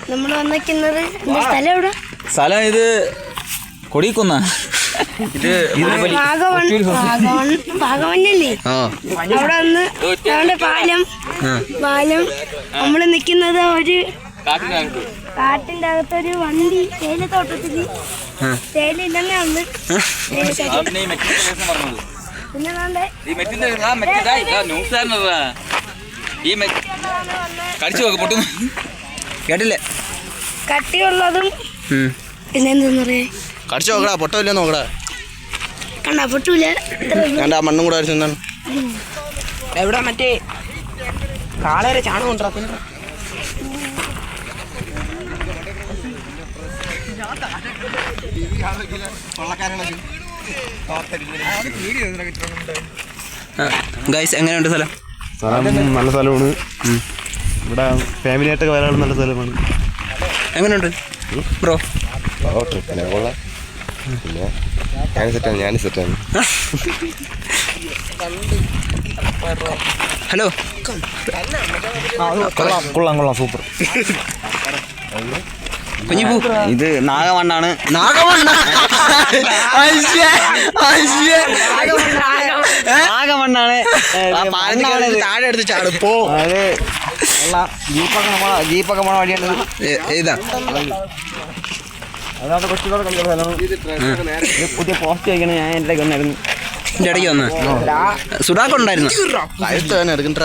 നമ്മൾ വന്നിരിക്കുന്നത് സ്ഥലം എവിടെ? സ്ഥലം ഇത് കൊടിക്കുന്ന വാഗമണ്ണല്ലേ? അവിടെ വന്ന് ഞങ്ങളുടെ പാലം നമ്മള് നിക്കുന്നത് ഒരു കാട്ടിന്റെ അകത്തൊരു വണ്ടി തേയിലത്തോട്ടത്തില് തേയിലില്ലെന്നേ ഉണ്ട്. പിന്നെ കേട്ടില്ലേ? കട്ടിയുള്ളതും പിന്നെ എന്താ പറയാ, കടിച്ചു നോക്കടാ, പൊട്ടമില്ല നോക്കടാ. കണ്ടാ പൊട്ടൂല. കണ്ടാ മണ്ണും കൂടെ അടിച്ചു എന്താണ് എവിടെ മറ്റേ കാളേരെ ചാണകം ഉണ്ടാക്കുന്ന ഗൈസ് എങ്ങനെയുണ്ട് സ്ഥലം? നല്ല സ്ഥലമാണ്. ഇവിടെ ഫാമിലി ആയിട്ടൊക്കെ വരാനുള്ള നല്ല സ്ഥലമാണ്. എങ്ങനെയുണ്ട് ബ്രോ? ട്രിപ്പിനെ കൊള്ളാം. പിന്നെ ഞാൻ സെറ്റാണ്. ഹലോ, കൊള്ളാം സൂപ്പർ. കുഞ്ഞിപ്പൂ, ഇത് നാഗമണ്ണാണ്. നാഗമണ്ണാണ്. താഴെ എടുത്ത് ചാടിപ്പോ ജീപ്പൊക്കെ പോണ വഴിയാണ്. ഏതാ അതാണ് കൊച്ചുകൂടെ കളിക്കുന്ന സ്ഥലമാണ്. പുതിയ പോസ്റ്റ് കഴിക്കണം. ഞാൻ എൻ്റെ വന്നായിരുന്നു. എൻ്റെ ഇടയ്ക്ക് വന്ന സുഡാക്കുണ്ടായിരുന്നു. എടുക്കണ്ട.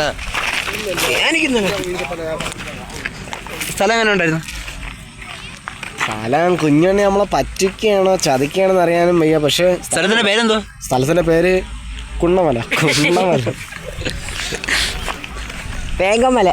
സ്ഥലം എങ്ങനെ ഉണ്ടായിരുന്നു? സ്ഥലം കുഞ്ഞുണ്ണി നമ്മളെ പറ്റിക്കുകയാണോ ചതിക്കുകയാണെന്ന് അറിയാനും വയ്യ. പക്ഷെ സ്ഥലത്തിന്റെ പേരെന്തോ? സ്ഥലത്തിന്റെ പേര് കുണ്ണമല. വേഗമല.